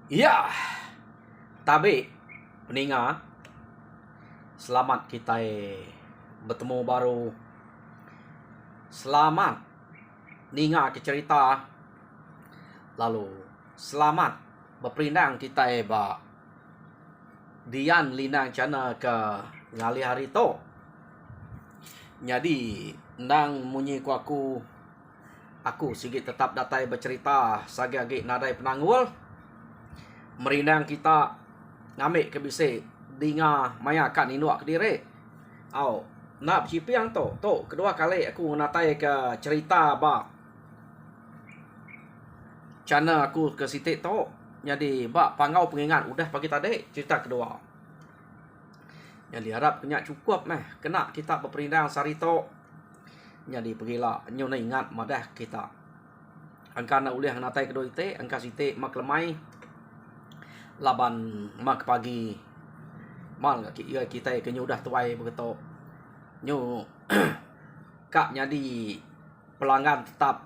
Ya, tapi peninga, selamat kita bertemu baru. Selamat ninga ke cerita. Lalu selamat berperindang kita ba Dian linang cana ke ngali hari to. Jadi nang munyi ku aku sigit tetap datai bercerita sagi-agi nadai penanggul. Merindang kita ngambil ke bisik dinga maya kat ninduak ke diri. Nak bercipiang tu kedua kali aku natai ke cerita ba cana aku ke sitik tu. Jadi ba pangau pengingat udah pagi tadi cerita kedua. Jadi harap kena cukup kena kita berperindang sari tu. Jadi pergilah nyo na ingat madah kita. Angka nak ulih natai kedua itu, angka sitik mak lemai laban mak pagi mal kita kena udah tuai begitu nyo kak jadi pelanggan tetap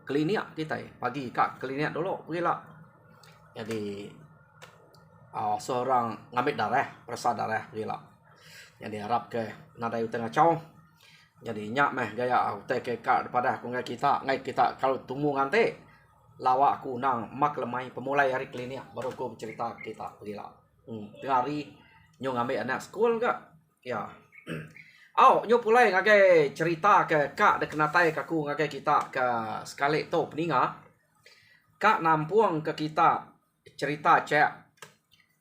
klinik kita pagi kak klinik dulu pergilah. Jadi seorang ngambil darah periksa darah pergilah. Jadi harap ke nadai tengah caw. Jadi nyak gaya utai ke kak daripada aku ngai kita kalau tunggu nganti lawak aku nang mak lemai pemulai hari klinik baru aku bercerita kita pergilah. Tengah hari nyo ngambil anak sekolah enggak? Ya. Nyo pulai ngagai cerita ke kak dek natai ke aku ngagai kita ke sekali tu peninga. Kak nampuang ke kita cerita cek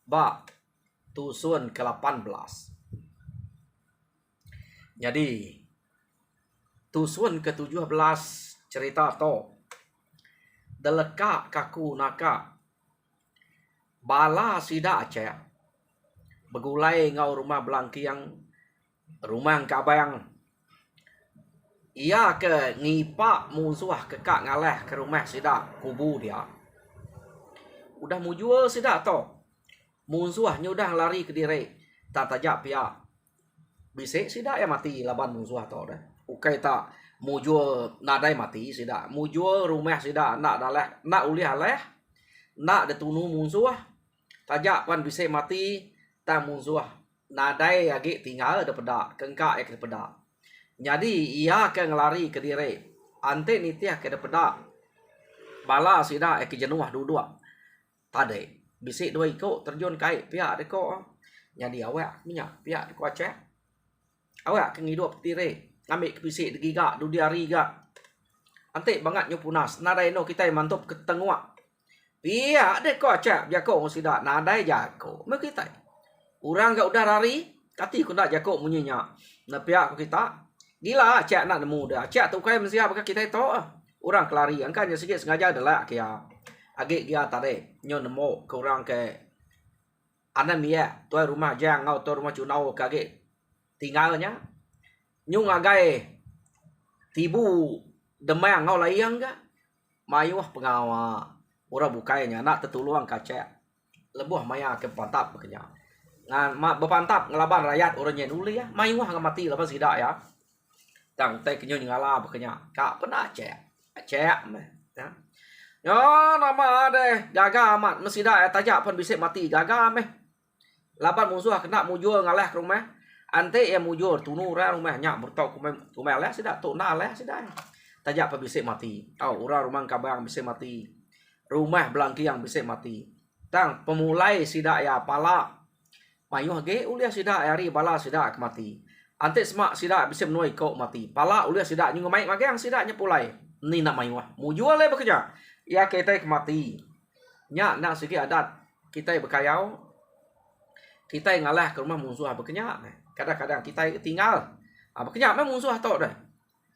ba tusun ke-18. Jadi tusun ke-17 cerita tu deleka kaku naka bala sida cek begulai ngau rumah belangkiang rumah kabayang ia ke ngipak musuh ke kak ngaleh ke rumah sida kubu dia udah mujul sida to musuhnya udah lari ke diri tak tajak pihak bisik sida ya mati laban musuh to dah ukai tak mujul nadai mati sida mujul rumah sida nak daleh nak ulih aleh nak detunu musuh tajak pan bisik mati ta musuh nadai agi tinggal daripada kengkak ke daripada. Jadi ia ke ngelari ke diri ante nitiah ke daripada bala sida ke jenuah dua-dua tadi bisik dua ikut terjun kai pihak deko. Jadi awak minyak pihak deko aceh awak ke ngidup diri ambil ke bisik giga du diari ga ante bangat nyo punas nadai no kita mantap ke tengua pihak deko aceh jako sida nadai jako me kita orang gak udah lari, kati ku nak jakok munyinya. Na pihak kita gila cak nak nemu dah. Cak tu kai mesti apa kita itu. Orang kelari, angkanya sikit sengaja adalah kia. Agak dia tadi nyo nemu ke orang ke anak mia tuai rumah jang ngau tu rumah cunau kage tinggalnya. Nyung agai tibu demang ngau layang ga. Mayuh pengawa. Orang bukainya nak tertuluang kacak. Lebuh maya ke pantap bekenya. Ngan berpantap ngelaban rakyat orangnya dulu ya mai wah mati lepas tidak ya tang teh kenyo ngala bekenya kak pernah cek ya yo nama deh gaga amat mesti dah tajak pun bisa mati gaga laban musuh kena mujur ngalah ke rumah ante yang mujur tunu ra rumah nyak bertok kumel lah sida tu na lah sida tajak pun bisa mati orang rumah kabang bisa mati rumah belangki yang bisa mati tang pemulai sida ya pala mayuh ge ulia sida hari bala sida mati. Ante semak sida bisa menuai kau mati. Pala ulia sida nyung mai magang sida nyepulai. Ni nak mayuh. Mujul le bekerja. Ya kita mati. Nya nak sikit adat kita berkayau. Kita ngalah ke rumah musuh bekerja. Kadang-kadang kita tinggal. Bekerja memang musuh tok dah.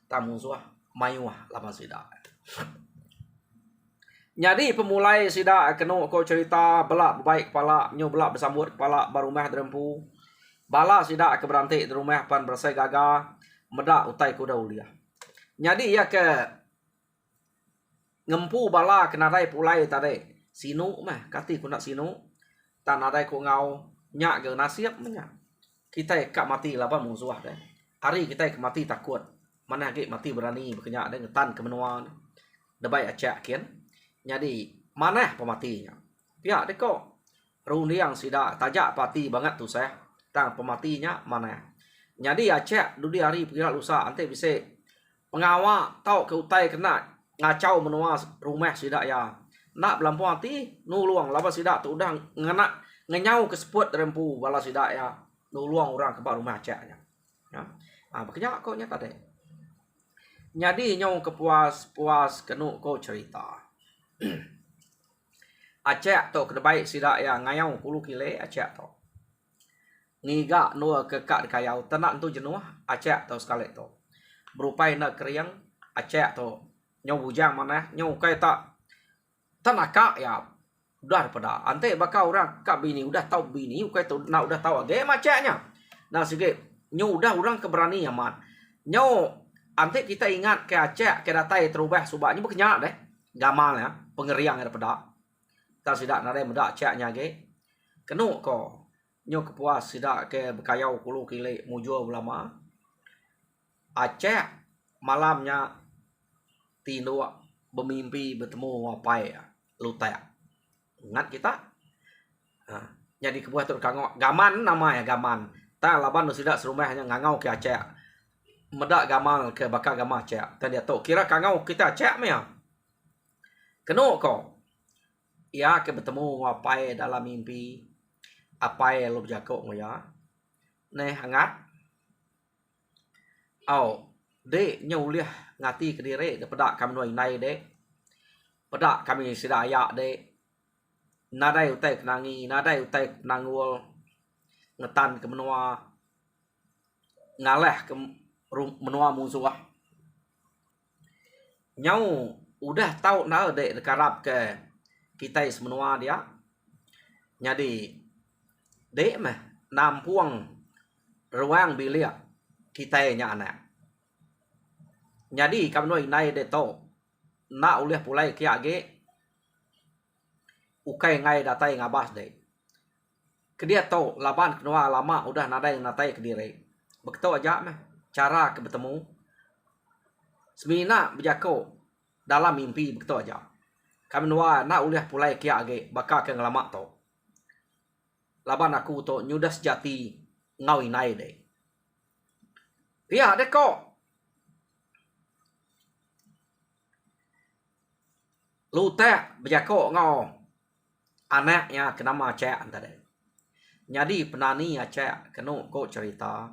Tak musuh mayuh lapan sida. Jadi pemulai sida kena kau cerita belak baik kepala nyo belak bersambut kepala barumah derempu. Bala sida ke berantik di rumah pan bersai gaga medak utai kuda ulia. Jadi ya ke ngempu bala kena rai pulai tadi. Sinu kati ku nak sinu. Tak nadai ku ngau nyak ge nasiap nya. Kita kak mati laban musuh dah. Hari kita ke mati takut. Mana ge mati berani berkenyak dengan tan ke menua. Debai acak kian. Jadi mana pematinya pihak deko rundiang sida tajak pati banget tuh saya tang pematinya mana. Jadi Aceh dudi hari pira lusa ante bisa pengawa tau ke utai kena ngacau menua rumah sida ya. Nak belampu hati nuluang laba sida tu udah ngena ngenyau ke seput rempu bala sida ya. Nuluang orang ke rumah Acehnya. Ya. Makanya kok nyata deh. Jadi nyau kepuas kenu ko cerita. Aceh to kena baik sida ya ngayau 10 kile Aceh to. Ngiga nua kekak kayau tenak tu jenuh Aceh to sekali to. Berupai nak keriang Aceh to. Nyau bujang mana nyau kai tak tanaka ya udah pada ante bakal orang kak bini udah tahu bini kai to nak udah tahu age Acehnya. Nah sige nyau udah orang keberani aman. Nyau ante kita ingat ke Aceh ke datai terubah subaknya berkenyak deh. Gamal ya pengeriang daripada tak sidak nare medak caknya ge kenu ko nyo kepuas sidak ke bekayau 10 kile mujo ulama Aceh malamnya tindu bermimpi bertemu ngapai lutek ingat kita jadi kepuas tu kangok gaman namanya gaman ta laban sidak serumahnya ngangau ke Aceh medak gamal ke bakal gamah Aceh ta dia tu kira kangau kita Aceh mea kenu ko ia ke bertemu ngapai dalam mimpi apa yang lo berjakok ngoya ne hangat au de nyuliah ngati kedire daripada kami noi nai de pada kami sidaya de nadai utai kenangi nadai utai nangul ngetan ke menua ngaleh ke menua musuh nyau udah tahu na de dekarap ke kita semenua dia jadi dek mah nampuang ruang bilik kita nya anak jadi kami noi nai de to na ulih pulai kia ge ukai ngai datai ngabas de kedia to laban kenua lama udah nadai natai kedire begitu aja mah cara ke bertemu semina berjako dalam mimpi begitu aja kami nua nak uliah pulai kia age bakal ke ngelamak to laban aku to nyudah sejati ngau inai de pia de ko lute bejako ngau anaknya kenama Aceh antara jadi penani Aceh kenu ko cerita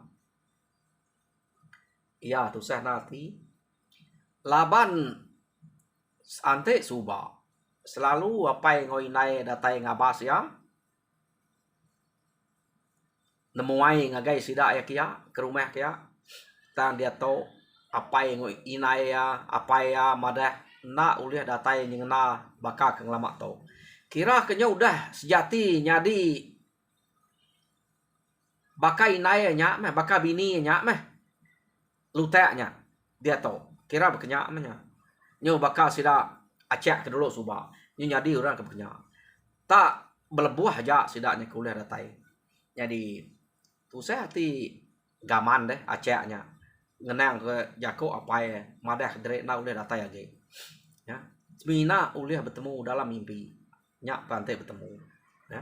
iya tu sah nanti laban ante suba selalu apa yang ngoi nai datai ngabas ya nemuai ngagai sida ya kia ke rumah kia tang dia to apa yang ngoi inai ya apa ya madah na uliah datai nyengna baka ke ngelamak to kira kenya udah sejati nyadi baka inai nya meh baka bini nya meh luteknya dia to kira bekenya meh nyo baka sida Aceh ke dulu suba nyo nyadi orang ke bekenya tak belebuah aja sidaknya kuliah datai jadi tu saya hati gaman deh Acehnya ngenang ke jako apa ya madah dere na uliah datai lagi ya semina uliah bertemu dalam mimpi nyak pantai bertemu ya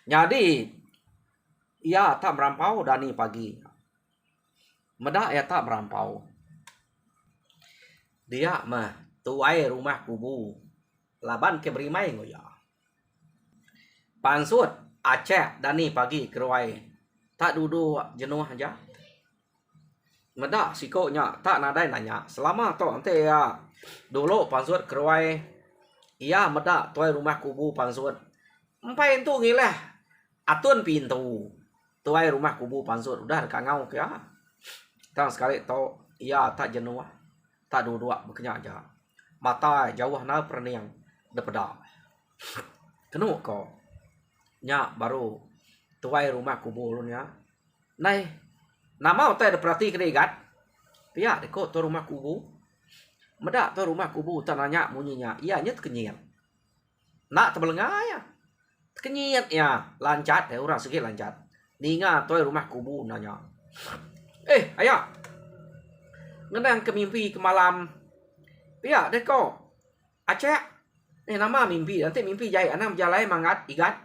jadi ia tak merampau dani pagi medak ya tak merampau dia mah tuai rumah kubu laban ke berimai ngoya pansut Aceh dani pagi keruai tak duduk jenuh aja medak sikonya tak nadai nanya selama to ante ya dulu pansut keruai iya medak tuai rumah kubu pansut empai itu ngilah atun pintu tuai rumah kubu pansut udah kangau ya tang sekali to iya tak jenuh tak duduk bekenya aja mata jauh na perniang depeda kenu ko nya baru tuai rumah kubu lunya nai nama utai deprati kedegat pia deko to rumah kubu medak to rumah kubu tananya munyinya iya nyet kenyit nak tebelengaya kenyit ya lancat ya orang segi lancat ninga to rumah kubu nanya ayah ngenang ke mimpi ke malam pia deko Aceh nama mimpi. Nanti mimpi jahit anak berjalan mangat igat.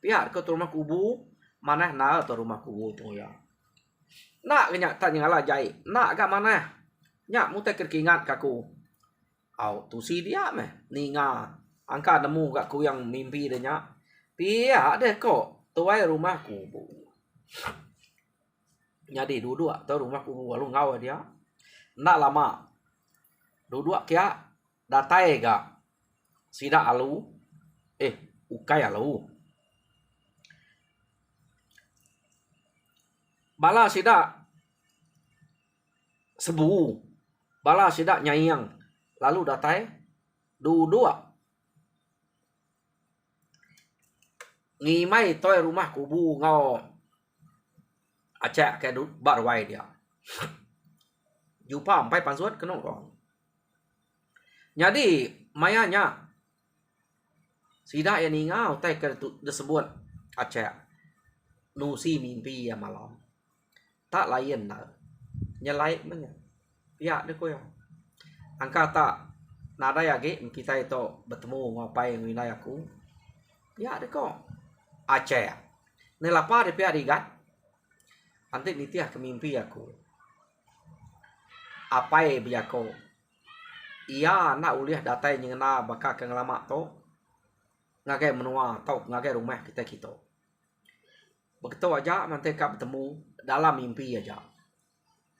Pihak ke rumah kubu. Mana na atau rumah kubu tu ya. Nak kenyak tanya lah jahit. Nak kat mana? Nyak mutai keringat kaku. Tu si dia meh. Ni nga. Angka nemu kat ku yang mimpi dia nyak. Pihak deh kok. Tuai rumah kubu. Jadi dua-dua tu rumah kubu lalu ngau dia. Nak lama. Dua-dua kia datai ga. Sida alu. Ukai alu. Bala sida sebu. Bala sida nyayang. Lalu datai dua-dua. Ngimai toy rumah kubu ngau. Acak ke barwai dia. Jumpa sampai pansuat kena kong. Jadi mayanya sida yang ngau tai ke disebut acak. Nusi mimpi ya malam. Tak lain lah. Nyelai mana. Pihak dia koyo. Angka tak nada ya ge kita itu bertemu ngapai nginai aku. Pihak dia kok. Acak. Nelapa dia pihak digat. Nanti nitiah ke mimpi aku. Apa biako? Ia nak uliah datai nyengena bakal ke ngelamak to. Ngagai menua tau ngagai rumah kita. Begitu aja nanti kak bertemu dalam mimpi aja.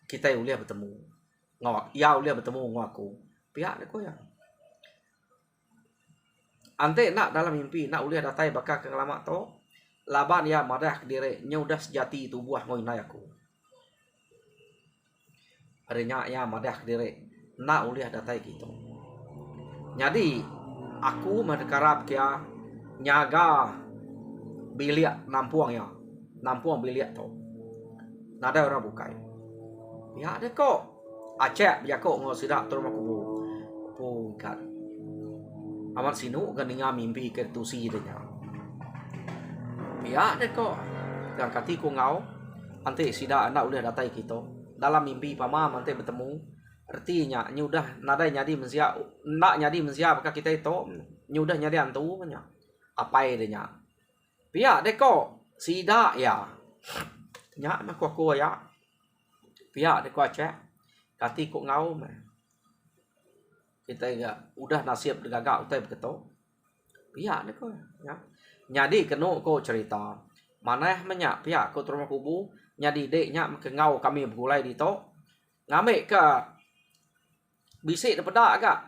Kita uliah bertemu. Ia uliah bertemu ngaku. Pihak dia koyak. Ante nak dalam mimpi nak uliah datai bakal ke ngelamak to. Laban ya madah kediri nyudah sejati tubuh ngoinai aku. Adanya ya madah kediri nak uliah datai gitu. Jadi aku mendekarap kia nyaga bilik nampuang ya. Nampuang bilik tu. Nada orang bukai. Ya ada kok. Acak biar kok ngau sidak tu rumah kubu. Pungkat. Amat sinu kan dengar mimpi ke tusi dia. Ya ada kok. Dan kati ku ngau. Nanti sidak anak uliah datai kita. Dalam mimpi pama nanti bertemu. Artinya nyudah nada nyadi mensia. Nak nyadi mensia apakah kita itu. Nyudah nyadi antu banyak. Apa dia. Pihak dek kok. Sidak ya. Nyak nak aku ya. Pihak dek kok acak. Kati ku ngau mah. Kita enggak udah nasib gagak utai begitu. Pihak dek kok ya. Nyadi kena ko cerita. Mana menyak pihak ko rumah kubu. Nyadi deknya ngau kami bergulai di to. Ngamik ke bisik daripada agak.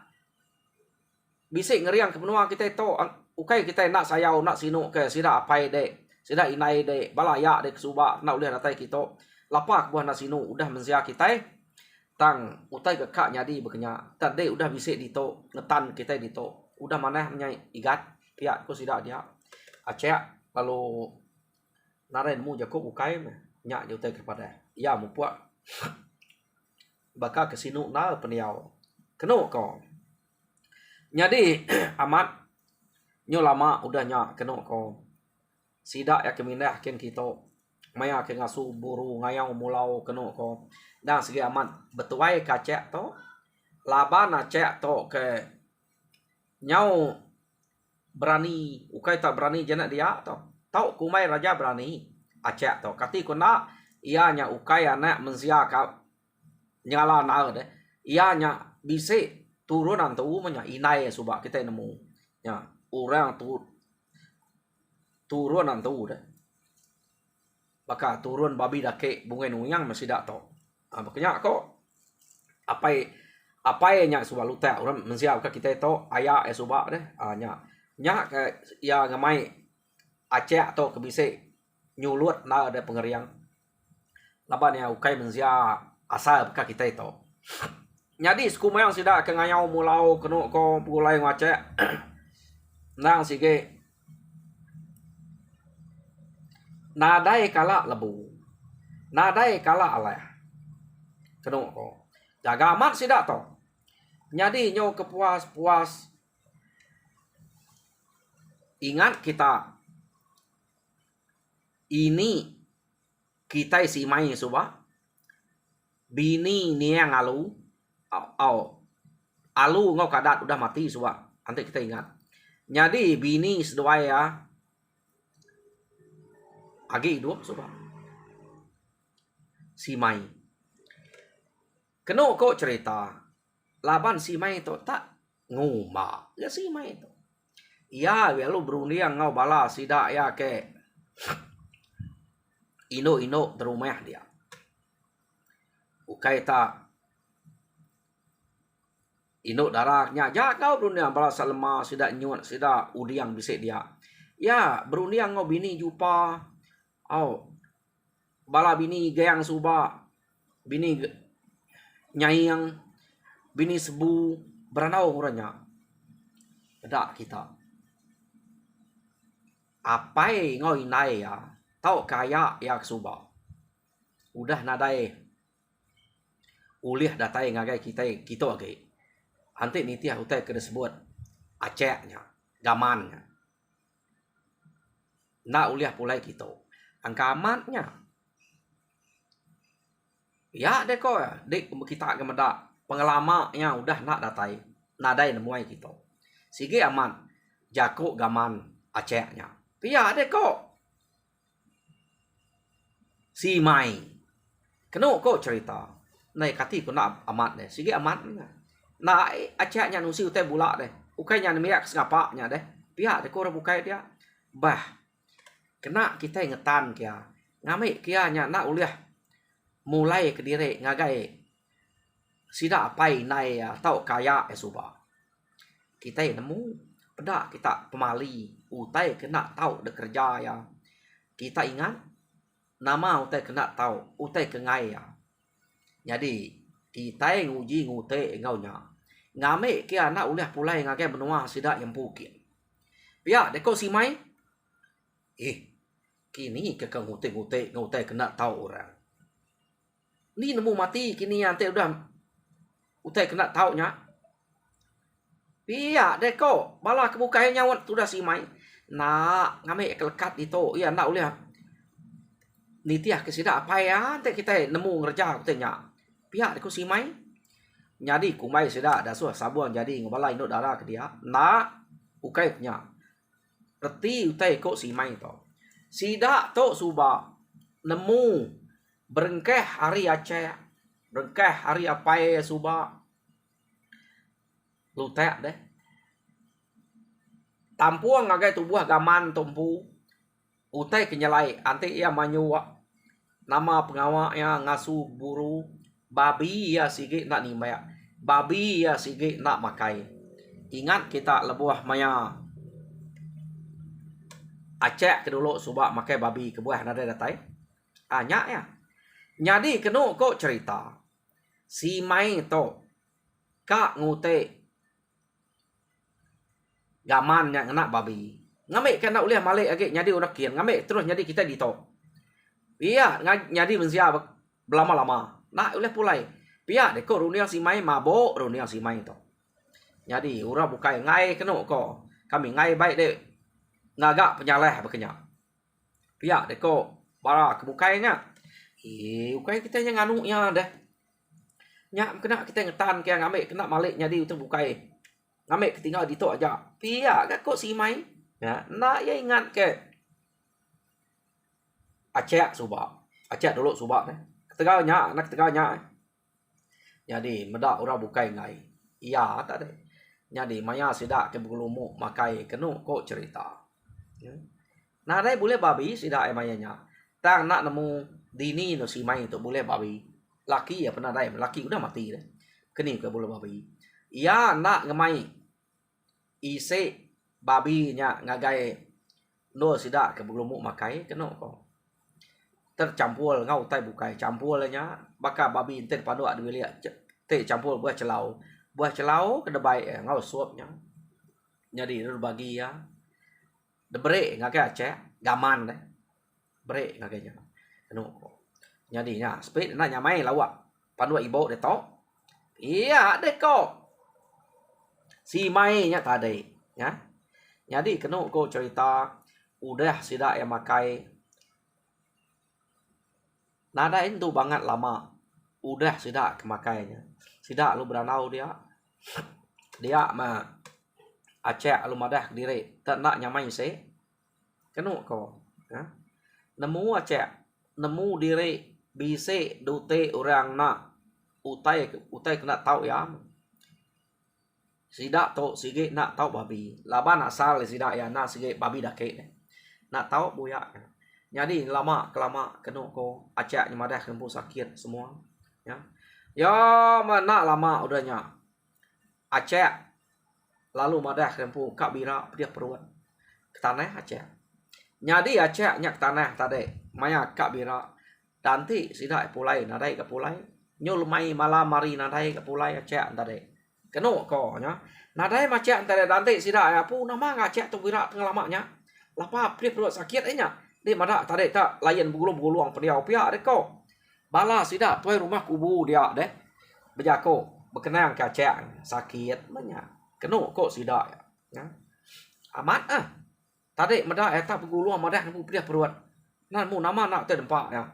Bisik ngeriang ke benua kita itu. Ukai kita nak sayau nak sinu ke sida apai dek. Sida inai dek. Balaya dek subak nak uliah datai kita. Lapak buah nak sinu udah menzia kita. Tang utai ke kak nyadi berkenyak. Tak dek udah bisik di to. Ngetan kita di to. Udah mana menyai igat. Pihak ko sida dia. Acak lalu naren mu jakob ukai nyak jutai kepada ya mu puak bakal kesinu na peniau keno ko nyadi amat nyo lama udah nyak keno ko sidak ya kemindah ken kita maya ke ngasu buru ngayau mulau keno ko dan segi amat betuai kacak to laban acak to ke nyau berani ukai tak berani jenak dia tau tau kumai raja berani acak tau kati kuna ianya ukai anak mensia ka nyala na de ianya bisik turunan tu menya inai subak kita nemu ya orang tu turunan tu de baka turun babi dake bungai nuyang masih dak tau makanya kok apa nya subak luta orang mensia ka kita itu aya subak de nya nya ke ya ngamai acak atau kebisik nyulut na ada pengeriang laban ya ukai menzia asal ka kita itu jadi skumayang sida ke ngayau mulau kenu ko pulai ngacak nang sige nadai kala lebu nadai kala alai kenu ko jaga amat sida to jadi nyo kepuas-puas ingat kita ini kita isi main suba bini ni yang alu ngau kadat udah mati suba nanti kita ingat Jadi bini sedua ya. Agi dua suba. Si Mai. Keno ko cerita. Laban si Mai itu tak nguma. Ya si Mai itu. Ya, lu berunding ngau bala sida ya ke. Ino terumah dia. Ukai tak. Ino darahnya. Ja kau berunding bala salma sida nyuat sida udiang bisik dia. Ya, berunding ngau bini jupa. Oh, bala bini gayang suba. Bini nyayang. Bini sebu. Beranau orangnya. Tidak kita. Apai ngau inai ya. Tau kaya ya suba. Udah nadai. Ulih datai ngagai kita lagi. Hantik niti hutai kena sebut. Acehnya. Gamannya. Nak ulih pulai kita. Angka amatnya. Ya deko ya. Dek kita kemedak. Pengalamannya udah nak datai. Nadai nemuai kita. Sige aman. Jako gaman Acehnya. Ya deko. Si Mai. Keno ko cerita. Nai kati ko na amat deh. Sige amat nya. Na Acehnya nusi utai bulak deh. Ukainya nemiak sengapaknya deh. Pihak deh ko bukai dia. Bah. Kena kita ingetan kia. Ngame kia nya nak uliah. Mulai ke diri ngagai. Sida apai nai tau kaya suba. Kita nemu. Pedak kita pemali. Utai kena tau de kerja ya. Kita ingat. Nama utai kena tahu, utai kengai ya. Jadi kita nguji ngute ngaunya. Ngame ke anak ulah pulai ngagai benua sida yang bukit. Pia deko si Mai. Kini ke ngute kena tahu orang. Ni nemu mati kini ante udah utai kena tahu nya. Pia deko bala kebukai nyawat sudah si Mai. Nak ngame kelekat itu iya nak ulah nitiah kesida apa ya ante kita nemu ngerja katanya pihak aku si Mai jadi kumai sida dah suah sabuan jadi ngobalai no darah ke dia na ukai nya reti utai ko si Mai to sida to suba nemu berengkeh hari Aceh berengkeh hari apa ya suba lutek deh tampuang ngagai tubuh gaman tumpu utai kenyalai ante ia manyuwa nama pengawaknya ngasu buru babi ya sige nak nimaya babi ya sige nak makai ingat kita lebuah maya Aceh ke dulu subak makai babi ke buah nada datai anyak ya jadi keno kok cerita si Mai to kak ngute gaman yang nak babi ngame kena ulih malik lagi jadi orang kian ngame terus jadi kita dito iya jadi mensia belama-lama nak ulih pulai pia deko runia si Mai mabok runia si Mai to jadi orang bukai ngai keno ko kami ngai baik dek ngagak penyaleh bekenya pia deko bara kebukainya ukai kita yang nganu nya deh nya kena kita ngetan kia ngame kena malik jadi itu bukai ngame ketinggal dito aja pia kok si Mai ya, nak ya ingat ke Aceh subak. Aceh dulu subak deh. Ketegalnya, anak ketegalnya. Jadi medak orang bukai ngai. Iya tak deh. Jadi maya sidak ke bulumu makai kenu kok cerita. Nah deh boleh babi sidak mayanya. Tang nak nemu dini no si Mai itu boleh babi. Laki ya pernah deh. Laki udah mati deh. Keni ke boleh babi. Iya nak ngemai. Ise babi nya ngagai no sida ke belum makai keno ko tercampur ngau tai bukai campur nya baka babi enten padu adu lia te campur buah celau ke debai ngau suapnya jadi berbagi ya de bre ngagai Aceh gaman deh bre ngagai nya keno ko jadi nya speed na nyamai lawak padu ibo de to iya de ko si Mai nya tadi ya jadi kena ko cerita udah sida yang makai nada itu banget lama udah sida kemakainya sida lu beranau dia mah Aceh alumadah Kediri tak nak nyamai se kenu ko nemu Aceh nemu diri bise dute orang nak utai kena tahu ya sidak to sige nak tahu babi laban asal sidak ya nak sige babi dake nak tahu buya jadi lama kelama kenu ko Aceh nyamadah kempu sakit semua ya mana lama udahnya Aceh lalu madah kempu kak bira dia perut ke tanah Aceh nyadi Aceh nyak tanah tadi maya kak bira danti sidak pulai nadai ke pulai nyul mai malam mari nadai ke pulai Aceh tadi kenu ko nya nadai macam tadi danti sidak ya pu nama Aceh tu bira pengalamanya lapa dia perut sakit nya dia madah tadi tak layan begulung pediau pia deko bala sidak tuai rumah kubu dia deh bejako berkenang ke Aceh sakit banyak kenu kok sidak ya amat tadi madah eta begulung madah kamu pediah perut nan mu nama nak te dempak ya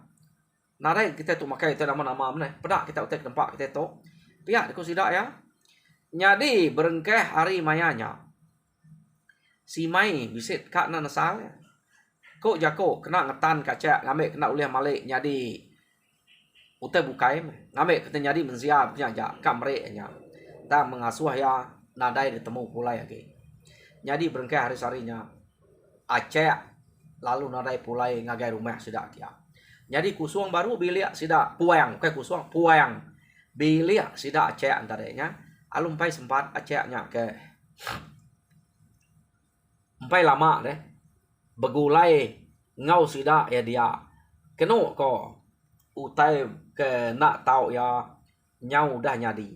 nadai kita tu makai te nama mana pedak kita te dempak kita tu pihak deku sidak ya nyadi berengkeh hari mayanya si mai bisit kak na nasal kok jako kena ngetan kaca ngame kena ulih malik nyadi utai bukai ngame kita nyadi menziar punya ja kamre nya ta mengasuh ya nadai ditemu pulai lagi nyadi berengkeh hari sarinya Aceh lalu nadai pulai ngagai rumah sidak kia jadi kusuang baru bilik sidak puang ke kusuang puang bilik sidak Aceh antaranya alum pai sempat Acehnya ke empai lama deh begulai ngau sidak ya dia kenu ko utai ke nak tahu ya nyau dah nyadi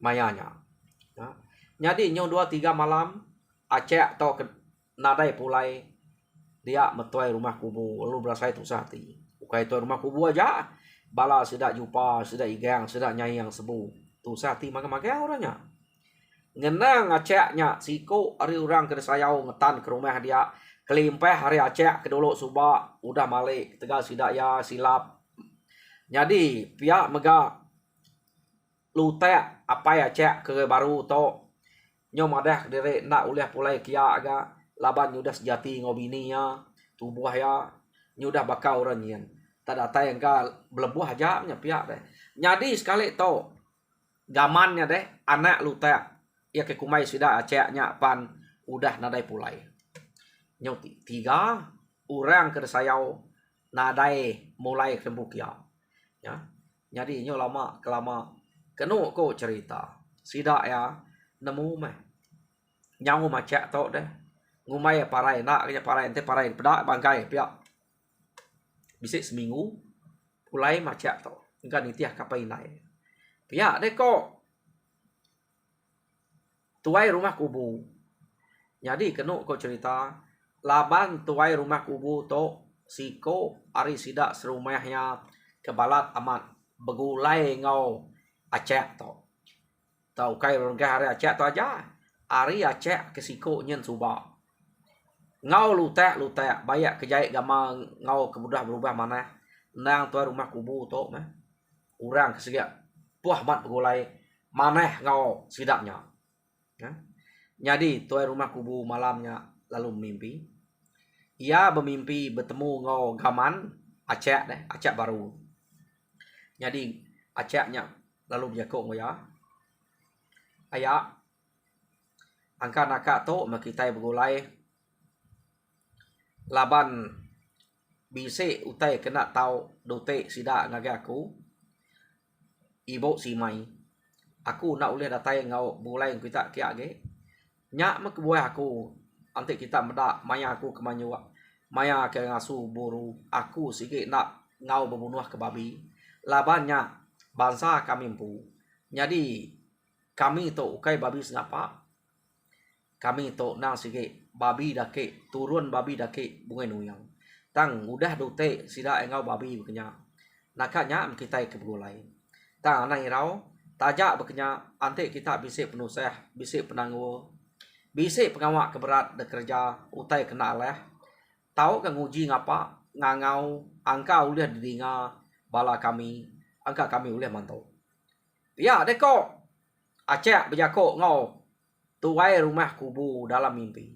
mayanya ya. Nyadi nyau 2-3 malam Aceh atau nadai pulai dia metuai rumah kubu lalu berasa itu sahati ukai tu rumah kubu aja bala sidak jumpa sidak igang sidak nyai yang sebu tu sahati maga-maga orangnya ngenang Acehnya siko hari orang ke sayau ngetan ke rumah dia kelimpeh hari Aceh ke dulu subak udah malik tegal sidak ya silap jadi pihak mega lutek apa ya Aceh ke baru to nyom adah dere nak uliah pulai kia aga laban nyudah sejati ngobininya tubuh ya nyudah bakal orang nyen tak data yang ka belebuh aja nya pihak deh nyadi sekali to gamannya deh anak lutek ya ke kumai sudah Acehnya pan udah nadai pulai nyoti 3 orang ke sayau nadai mulai kembuk ya jadi nyo lama kelama kenu ko cerita sidak ya nemu meh nyau macak to deh ngumai parai nak nya parai ente parai pedak bangkai pihak bisik seminggu pulai macak to enggak nitiah kapai nai pihak deh ko tuai rumah kubu jadi kenu ko cerita laban tuai rumah kubu to siko ari sidak serumahnya kebalat amat begulai ngau Aceh to tau kai orang hari Aceh to aja ari Aceh kesiko nyen subak ngau lutek bayak kejait gama ngau kemudah berubah mana nang tuai rumah kubu to mah urang kesegia puah mat begulai maneh ngau sidaknya jadi tuai rumah kubu malamnya lalu mimpi ia bermimpi bertemu ngau gaman Aceh deh Aceh baru jadi Acehnya lalu berjakok ya ayah angka nakak to makitai begulai laban bise utai kena tahu dote sida ngaga aku ibu si mai aku nak ulih datai ngau bulai kita kia ge nyak mak buah aku ante kita medak maya aku kemanyu maya ke ngasu buru aku sikit nak ngau berbunuh ke babi labannya bangsa kami pu jadi kami to ukai babi sengapa kami to nang sige babi dake turun babi dake bungai nuyang tang udah dote sida engau babi bekenya nakanya kita ke begulai tang anai rau tajak bekenya ante kita bisik penusah bisik penanggu bisik pengawak keberat de kerja utai kena leh tahu ke nguji ngapa ngangau angka uliah didinga bala kami angka kami uliah mantau ya deko Aceh berjakok ngau tuai rumah kubu dalam mimpi.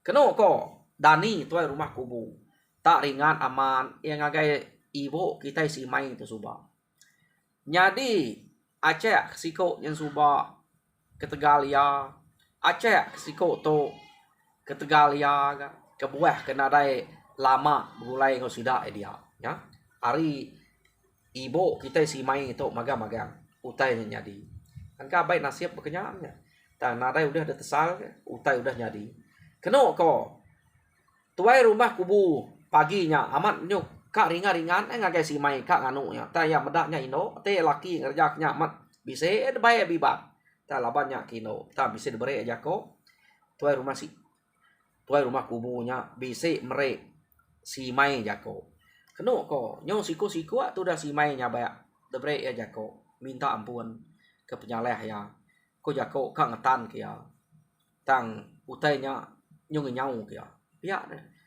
Keno ko Dani tuai rumah kubu. Tak ringan aman yang agai ibu kita si main tu subak. Jadi Aceh siko yang subak ke Tegal ya. Aceh siko tu ke Tegal ya ke buah kena dai lama gulai ngau sida dia ya. Hari ibu kita si main tu magang-magang utai nyadi. Kan ka baik nasib berkenyamnya. Tak nadai udah ada tesal utai udah nyadi. Keno ko tuai rumah kubu paginya amat nyuk kak ringan-ringan ngagai si mai kak nganu nya ta ya medaknya ino te laki ngerjaknya amat bisa bae bibat ta labannya kino ta bisa dibere aja ko tuai rumah kubunya bisa mere si mai jako keno ko nyo siku tu dah si mai nya bae dibere aja ko minta ampun ke penyaleh ya ko jako kak ngetan kia tang utainya nyung nyau kia ya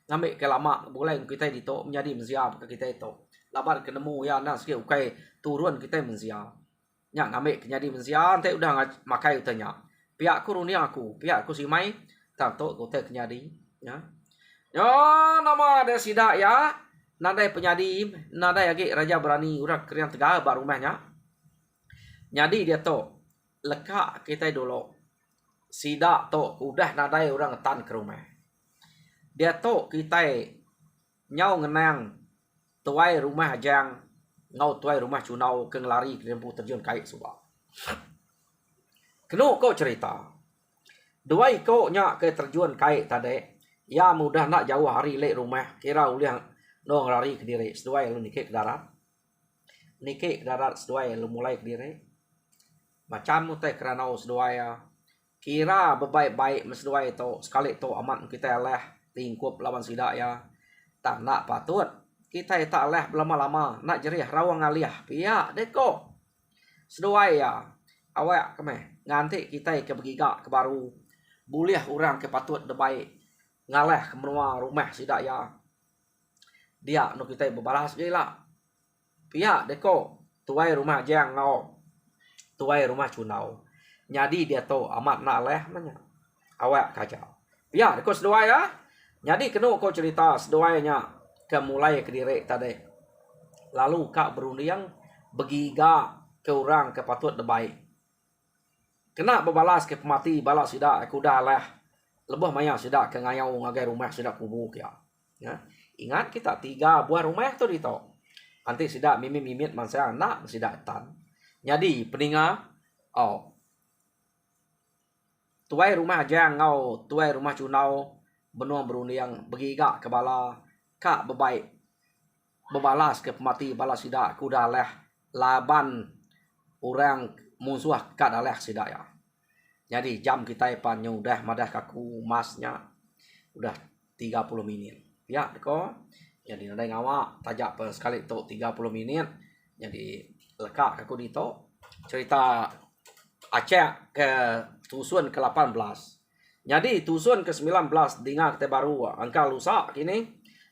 ngambil ke lama boleh kita dito menjadi menziar ke kita itu laban kenemu ya nas ke ukai turun kita menziar nya ngambil jadi menziar te udah makai utanya pihak kurunia aku pihak ku si mai tak to ku te kenyadi ya yo nama ada sidak ya nadai penyadi nadai lagi raja berani urak krian Tegal baru rumahnya jadi dia to lekak kita dulu sidak to udah nadai orang ngetan ke rumah dia to kita nyau ngenang tuai rumah jang ngau tuai rumah cunau ke lari ke lempu terjun kait subak. Keno ko cerita. Duai ko nya ke terjun kait tadi. Ya mudah nak jauh hari lek rumah kira uliang no lari ke diri. Seduai lu nikik ke darat. Nikik ke darat seduai lu mulai ke diri. Macam mu teh keranau seduai ya. Kira bebaik-baik mesduai to sekali to amat kita leh lingkup lawan sidak ya tak nak patut kita tak leh lama-lama nak jerih rawang ngaliah pihak deko seduai ya awak kemeh nganti kita ke begiga ke baru buliah orang ke patut debai ngaleh ke menua rumah sidak ya dia no kita berbalas je lah pihak deko tuai rumah jang ngau tuai rumah cunau jadi dia to amat nak leh nanya awak kacau pihak deko seduai ya. Jadi kena kau cerita seduainya ke mulai ke diri tadi. Lalu kak berunding begiga ke orang ke patut debai. Kena berbalas ke pemati balas sidak aku dah lah. Lebih maya sidak ke ngayau ngagai rumah sidak kubu ya. Ya. Ingat kita 3 buah rumah tu dito. Nanti sidak mimit man saya anak sidak tan. Jadi peninga tuai rumah jang ngau tuai rumah cunau benua berunding begiga ke bala kak bebaik berbalas ke pemati balas sidak kuda leh laban orang musuh kak daleh sidak ya. Jadi jam kita panyo dah madah kaku masnya udah 30 minit. Ya deko. Jadi nadai ngawak tajak per sekali tu 30 minit. Jadi lekak kaku dito cerita Aceh ke tusun ke 18. Jadi tusun ke-19 dengar kita baru angka lusa kini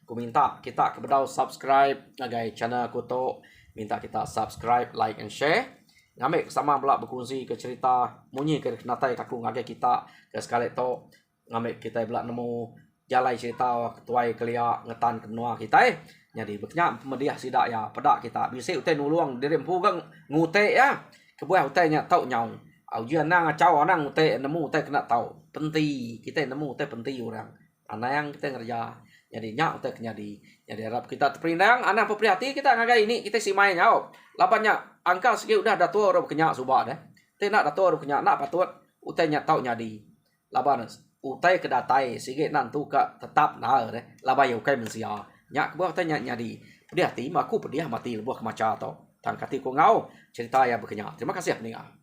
aku minta kita kepada subscribe ngagai channel aku tu minta kita subscribe like and share ngambil sama pula berkongsi ke cerita munyi ke kenatai kaku ngagai kita ke sekali tu ngambil kita pula nemu jalai cerita tuai kelia ngetan kenua kita jadi beknya pemediah sidak ya pedak kita bisa utai nulung diri empu ngute ya kebuah utainya tau nyau ujian nang cau nang ute nemu ute kena tahu penting kita nemu ute penting orang anak yang kita ngerja jadi nyak ute jadi harap kita terperinang anak pepriati kita ngagai ini kita si main nyau lapannya angka segi udah datua orang kenyak subak deh te nak datua orang kenyak nak patut ute nya tahu nyadi laban ute kedatai segi nantu ka tetap nah deh laban ya ukai mensia nyak buah ute nyadi pepriati maku pediah mati buah kemaca atau tangkati ko ngau cerita ya berkenyak terima kasih peninggal.